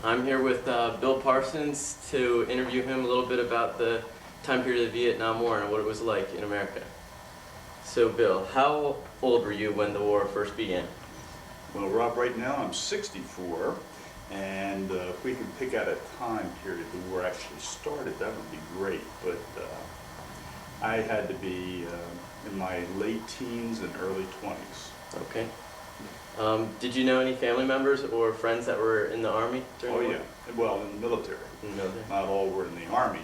I'm here with Bill Parsons to interview him a little bit about the time period of the Vietnam War and what it was like in America. So Bill, how old were you when the war first began? Well, Rob, right now I'm 64, and if we could pick out a time period the war actually started, that would be great. But I had to be in my late teens and early 20s. Okay. Did you know any family members or friends that were in the Army during the war? Yeah. Well, in the military. In the military. Not all were in the Army.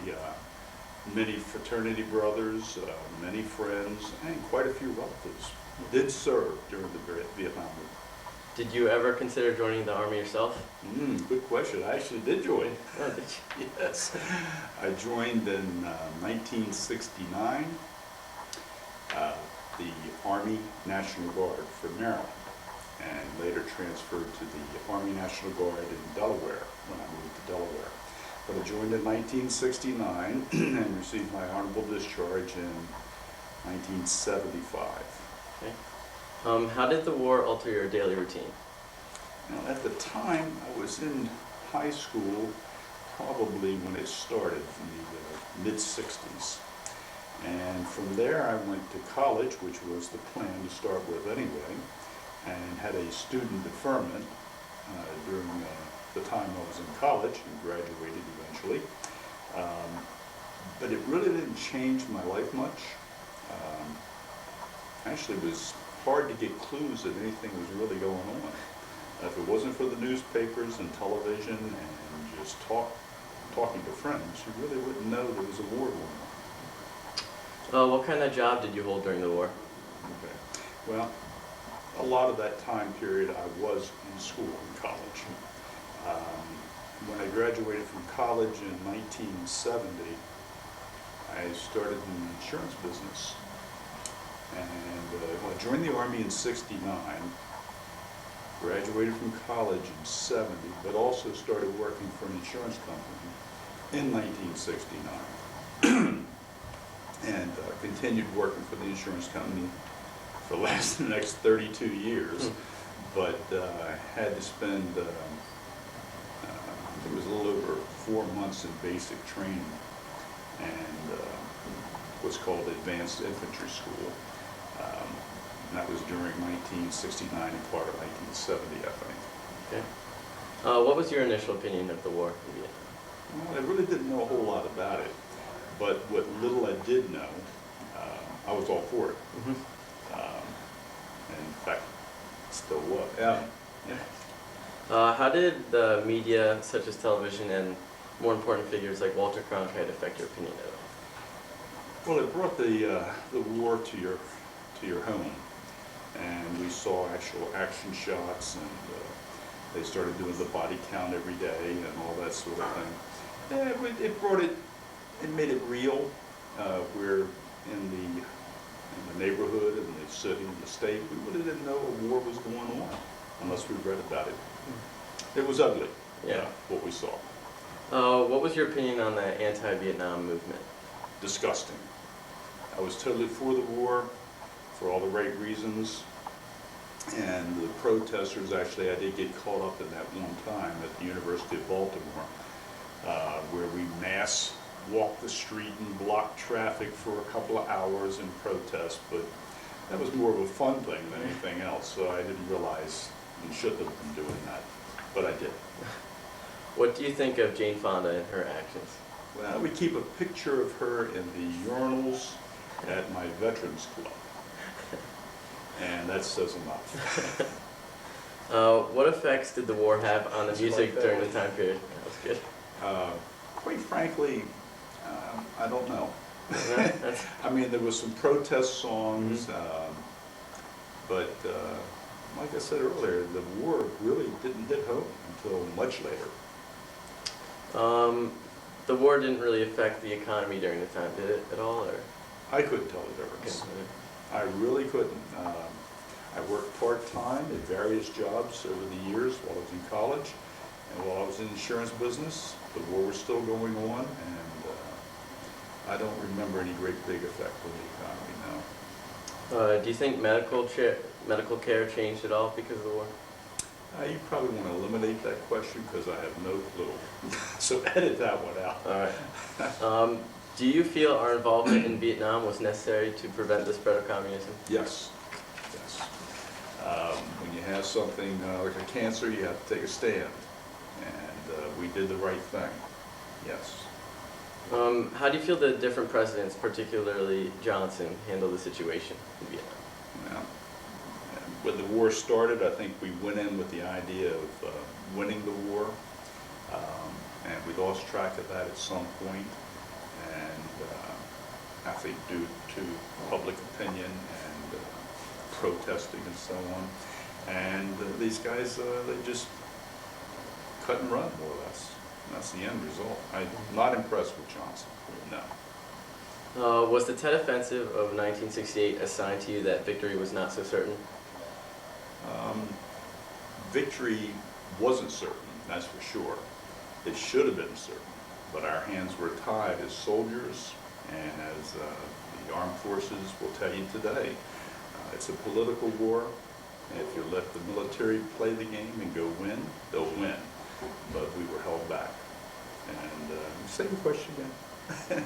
Many fraternity brothers, many friends, and quite a few relatives did serve during the Vietnam War. Did you ever consider joining the Army yourself? Good question. I actually did join. Oh, did you? Yes. I joined in 1969, the Army National Guard for Maryland, and later transferred to the Army National Guard in Delaware when I moved to Delaware. But I joined in 1969 and received my honorable discharge in 1975. Okay. How did the war alter your daily routine? Now, at the time, I was in high school, probably when it started, in the mid-60s. And from there, I went to college, which was the plan to start with anyway, and had a student deferment during the time I was in college and graduated eventually. But it really didn't change my life much. Actually, it was hard to get clues that anything was really going on. If it wasn't for the newspapers and television and just talking to friends, you really wouldn't know there was a war going on. What kind of job did you hold during the war? Okay. Well, a lot of that time period I was in school, in college. When I graduated from college in 1970, I started in the insurance business. And I joined the Army in 69, graduated from college in 70, but also started working for an insurance company in 1969. And continued working for the insurance company for the next 32 years. But I had to spend, I think it was a little over 4 months in basic training and what's called Advanced Infantry School. And that was during 1969 and part of 1970, I think. Okay. What was your initial opinion of the war in Vietnam? Well, I really didn't know a whole lot about it, but what little I did know, I was all for it. And in fact, still was. Yeah. How did the media, such as television, and more important figures like Walter Cronkite affect your opinion of it? Well, it brought the war to your home, and we saw actual action shots, and they started doing the body count every day and all that sort of thing. Yeah, it made it real. We're in the neighborhood, in the city, in the state. We really didn't know a war was going on unless we read about it. It was ugly. Yeah. What we saw. What was your opinion on the anti-Vietnam movement? Disgusting. I was totally for the war, for all the right reasons, and the protesters, actually, I did get caught up in that one time at the University of Baltimore, where we mass walked the street and blocked traffic for a couple of hours in protest, but that was more of a fun thing than anything else, so I didn't realize you shouldn't have been doing that, but I did. What do you think of Jane Fonda and her actions? Well, we keep a picture of her in the urinals at my Veterans Club, and that says enough. What effects did the war have on the music during the time period? That was good. Quite frankly, I don't know. I mean, there was some protest songs, but like I said earlier, the war really didn't hit home until much later. The war didn't really affect the economy during the time, did it at all? Or? I couldn't tell the difference. Okay. I really couldn't. I worked part-time at various jobs over the years while I was in college, and while I was in the insurance business, the war was still going on, and I don't remember any great big effect on the economy now. Do you think medical care changed at all because of the war? You probably want to eliminate that question because I have no clue. So edit that one out. All right. Do you feel our involvement in Vietnam was necessary to prevent the spread of communism? Yes, yes. When you have something like a cancer, you have to take a stand. And we did the right thing, yes. How do you feel the different presidents, particularly Johnson, handled the situation in Vietnam? Well, when the war started, I think we went in with the idea of winning the war, and we lost track of that at some point. And I think due to public opinion and protesting and so on. And these guys, they just cut and run, more or less. And that's the end result. I'm not impressed with Johnson, no. Was the Tet Offensive of 1968 a sign to you that victory was not so certain? Victory wasn't certain, that's for sure. It should have been certain, but our hands were tied as soldiers, and as the armed forces will tell you today, it's a political war. If you let the military play the game and go win, they'll win. But we were held back. And say the question again.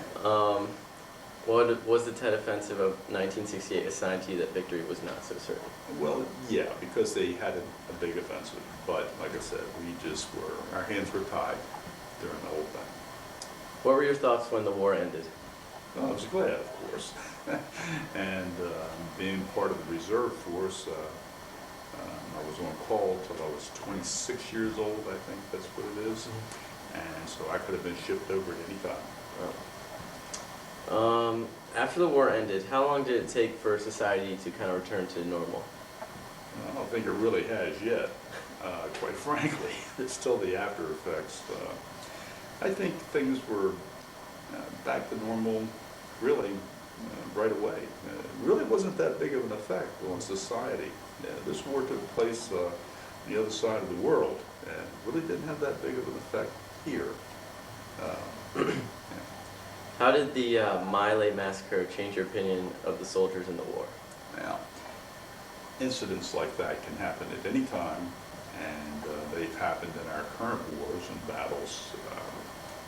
Was the Tet Offensive of 1968 a sign to you that victory was not so certain? Well, yeah, because they had a big offensive. But like I said, our hands were tied during the whole thing. What were your thoughts when the war ended? Well, I was glad, of course. And being part of the reserve force, I was on call till I was 26 years old, I think that's what it is. And so I could have been shipped over at any time. After the war ended, how long did it take for society to kind of return to normal? I don't think it really has yet, quite frankly. It's still the after effects. I think things were back to normal really right away. It really wasn't that big of an effect on society. This war took place on the other side of the world and really didn't have that big of an effect here. Yeah. How did the My Lai massacre change your opinion of the soldiers in the war? Now, incidents like that can happen at any time, and they've happened in our current wars and battles.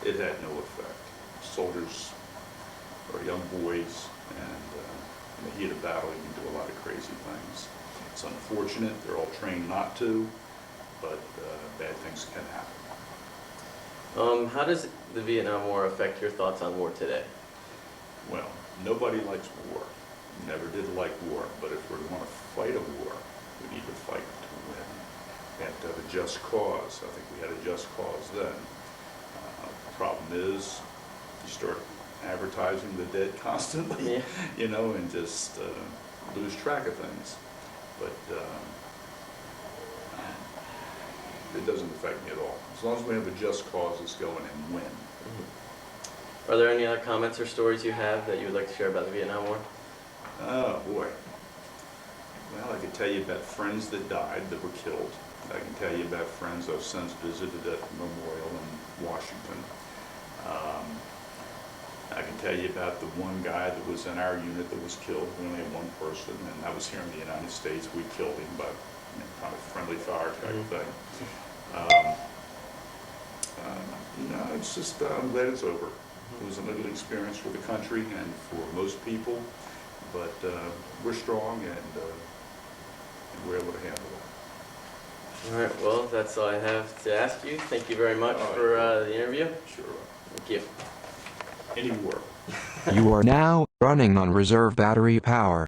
It had no effect. Soldiers are young boys, and in the heat of battle, you can do a lot of crazy things. It's unfortunate, they're all trained not to, but bad things can happen. How does the Vietnam War affect your thoughts on war today? Well, nobody likes war. Never did like war, but if we're going to fight a war, we need to fight to win. We have to have a just cause. I think we had a just cause then. The problem is, you start advertising the dead constantly, Yeah. you know, and just lose track of things. But it doesn't affect me at all. As long as we have a just cause, let's go in and win. Mm-hmm. Are there any other comments or stories you have that you would like to share about the Vietnam War? Oh, boy. Well, I can tell you about friends that died, that were killed. I can tell you about friends I've since visited at the memorial in Washington. I can tell you about the one guy that was in our unit that was killed. We only had one person, and that was here in the United States. We killed him by kind of friendly fire type thing. It's just, I'm glad it's over. It was an ugly experience for the country and for most people, but we're strong and we're able to handle it. All right, well, that's all I have to ask you. Thank you very much for the interview. Sure. Thank you. Any war. You are now running on reserve battery power.